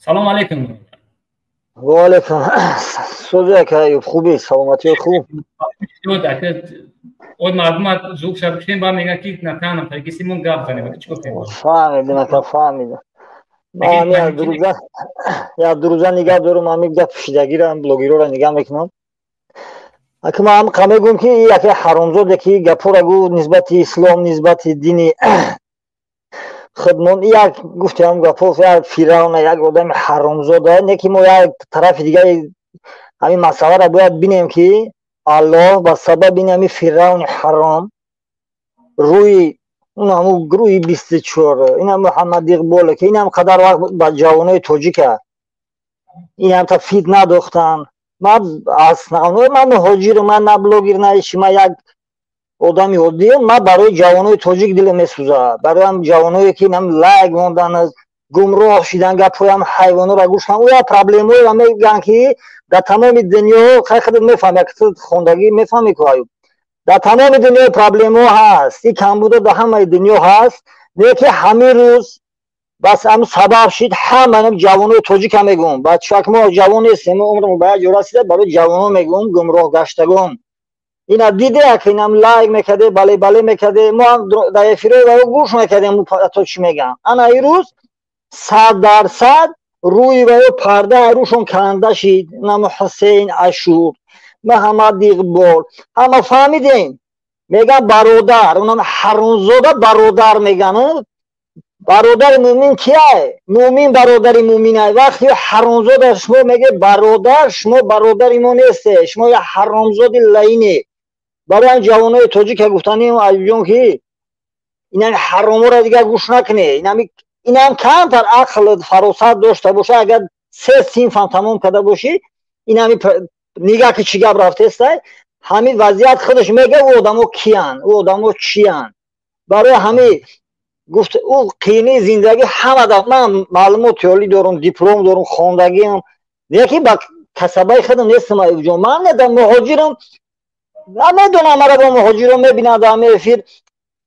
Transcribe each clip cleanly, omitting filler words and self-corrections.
سلام علیکم. و علیکم سوزه که ایوب خوبی سلامتی خوب اون مردم زوج شدیم با میگن که نتانم تا کسی مون گپ زنه چیکار کنیم فهمیدم که فهمیدم من یا دروزه نگاه دارم من گپ پوشیدگی را بلوگیرو را نگاه میکنم اما من کمی گم که یکی حرامزاده که گپو را گو نسبت اسلام نسبت دینی خودمون یک گفتم گپو یک فیرون یک آدم حرامزاده نکی ما یک طرف دیگه همین مسئله را باید بینیم که الله با سبب این همین فیرون حرام روی اون همون گروهی 24 این هم محمد اقبال که این هم قدر وقت با جوانای تاجیک این هم تا فتنه داختن من اصلا من مهاجر من نه بلوگر نه شما یک آدمی عادی من برای جوانای تاجیک دل میسوزه برای هم جوانایی که هم لایک موندن گمراه شدن گپای هم حیوانا را گوش کنن او یا پرابلمای هم میگن که در تمام دنیا خود میفهمه که خوندگی میفهمی که در تمام دنیا پرابلم ها هست این کمبود در همه دنیا هست که همه روز بس هم سبب شد همه جوانای تاجیک هم میگم بچه که ما جوان نیستیم عمرمون باید جور رسیده برای جوانان میگم گمراه گشتگان اینا دیده که اینم لایک میکرده بله بله میکرده ما هم در افیرای برای گوش میکردیم تا چی میگم انا این روز 100% روی و پرده روشون کنده شد نام حسین اشور محمد اقبال همه فهمیدیم میگن برادر اونم حرامزاده برادر میگن برادر مومن کیه مومن برادر مومنه وقتی حرامزاده شما میگه برادر شما برادر ما نیسته شما یه حرامزاده لعینه برای جوانای تاجیک که گفتنیم ایجون که اینا حرامو را دیگه گوش نکنه اینا هم کمتر عقل فراست داشته باشه اگر 3 صنف هم تمام کرده باشی اینا نگاه که چی گپ رفته است همین وضعیت خودش میگه او آدمو کیان او آدمو چیان برای همین گفت او قینه زندگی همه در من معلومات عالی دارم دیپلم دارم خواندگی هم یکی با کسبای خودم نیستم ایجون من ندم مهاجرم نمیدونم مرا با مهاجرم میبینم همه افیر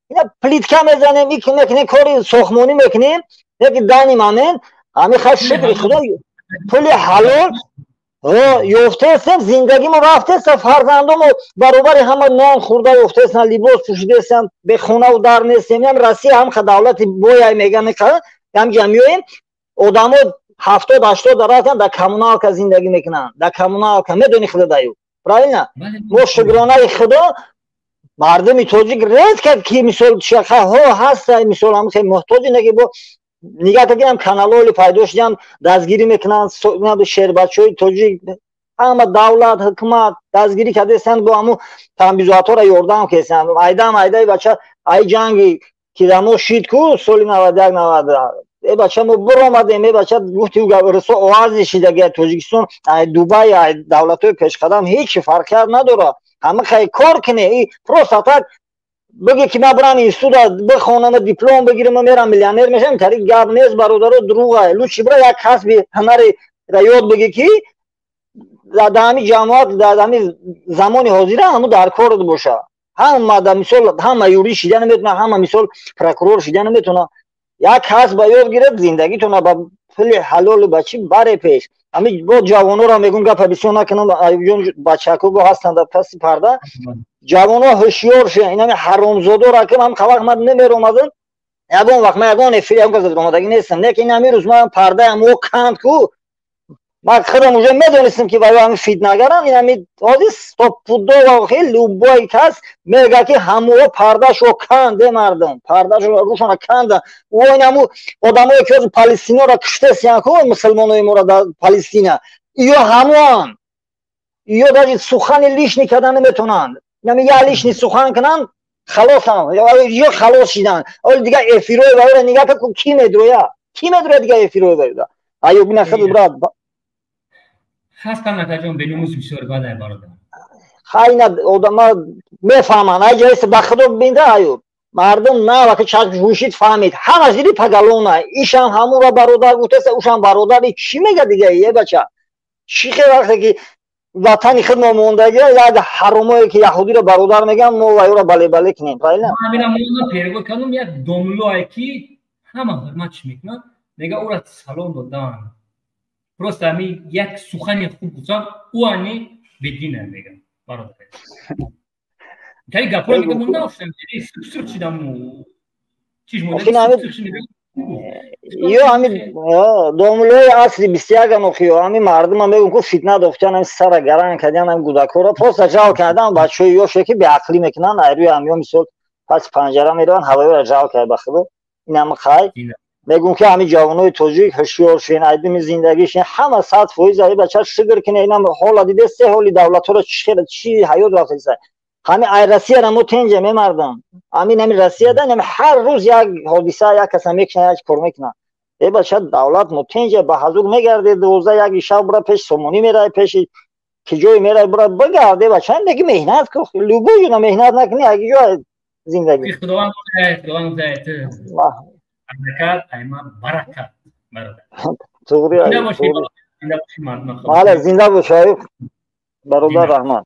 اینا پلیتکا میزنیم این که میکنیم کاری ساختمانی میکنیم یکی دانیم همین خیلی شکر خدا پول حلال یافته است زندگی ما رفته است فرزندم برابر همه نان خورده یافته است لباس پوشیده است به خونه و در نیستیم هم رسی هم دولت بوی میگن که هم جمعیم آدما 70 80 درصد در کمونال که زندگی میکنن در کمونال که میدونی خدا دایو برای نه ما شکرانه خدا مردم تاجیک رد کرد که مثال شخه ها هست مثال هم که محتاج نگه با نگاه کنم کانال‌های پیدا شدن دستگیری میکنن شربتچوی تاجیک همه دولت حکومت دستگیری کرده سند با همو تنبیزات ها را یاردم کردن ایده بچه ای جنگی که دمو شید کو سال 91 92 ای بچه ما برآمدیم ای بچه گفتی او رسو آواز شیدگی تاجیکستان دبی دولت‌های پیشقدم هیچ فرقی نداره همه خیلی کار کنه ای پروستات بگی که من برم اینستیتوت بخونم دیپلم بگیرم میرم میلیونر میشم طریق گپ نیست برادر دروغه لوچی برای یک کسب هنر را یاد بگی که در همین جماعت در همین زمان حاضر همو در کار باشه هم در مثال هم یوری شیدن میتونه هم مثال پروکورور شیدن میتونه یک کسب یاد گرفت زندگی تونه با پول حلال بچی بره پیش همین با جوانو را میگم گپ بسیار نکنم ایجون بچه‌کو با هستن در پس پرده جوانا هوشیار شدن اینا حرامزاده را که من خلق من نمیرم از یگان وقت من یگان افری هم گذاشت آمادگی نیستم نه که این همین روز من پرده هم او کند کو من خودم اونجا میدونستم که برای همین فتنه‌گران این همین آدی استاپودو و خیلی لوبایی کس میگه که همو پردهشو کنده مردم پردهشو روشون کنده و این همو آدمایی که از پالستینا را کشته سیان کو مسلمانای ما را در پالستین یا همون یا در سخن لیش نکردن نمیتونن یعنی یا لیش سخن کنن خلاص هم یا خلاص شدن اول دیگه افیروی باید نگاه که کی میدروه دیگه افیروی باید ایوب نخد برات هستن نتاجون بنوموس بسیار گاده برادر خیلی آدم میفهمن اگه ایست بخدا بینده ایوب مردم نه وقتی چشم جوشید فهمید همه زیری پگلونه ایش هم همون را برادر گوته اوش هم برادر چی میگه دیگه یه بچه چی خیلی وقتی که وطنی خود نموندگی یک حرامایی که یهودی را برادر میگن ما و او را بله بله کنیم همین مونا پیرگو کنم یک دوملوی که همه حرمتش میکنن میگه او را سلام دادن просто ами як сухани хуб гуфтам ӯ ани бедина мегам бародар кай гапро мегам мон наоштам сук чидам чиш модар сук мегам ё ами домулои асри 21 охиё ами мардума мегум ку фитна дохтан ами сара гаран кадан ами гудакора просто жал кадан бачаи ёше ки беақлӣ мекунан айрӯи амё мисол пас панҷара мераван ҳавоиро жал кард бахудо инам хай мегум ки ами ҷавонои тоҷик ҳушёр шин айдами зиндагишин ҳама 100% аи бача шугр кина инам ҳола диде се ҳоли давлатҳоро чи ҳаёт вақтиса ҳами ай россияра мо тенҷа мемардам ами нами россияда нами ҳар рӯз як ҳодиса як каса мекушад як кор мекунад е бача давлат мо тенҷа ба ҳазур мегарде 12 як шаб бура пеши сомонӣ мераи пеши ки ҷои мераи бура бигарде бача деги меҳнат ку любӯ юна меҳнат накунӣ аги ҷо зиндагӣ худованд حرکت ایمان برکت برادر توغری زنده باشی مردم بله زنده باشی برادر رحمت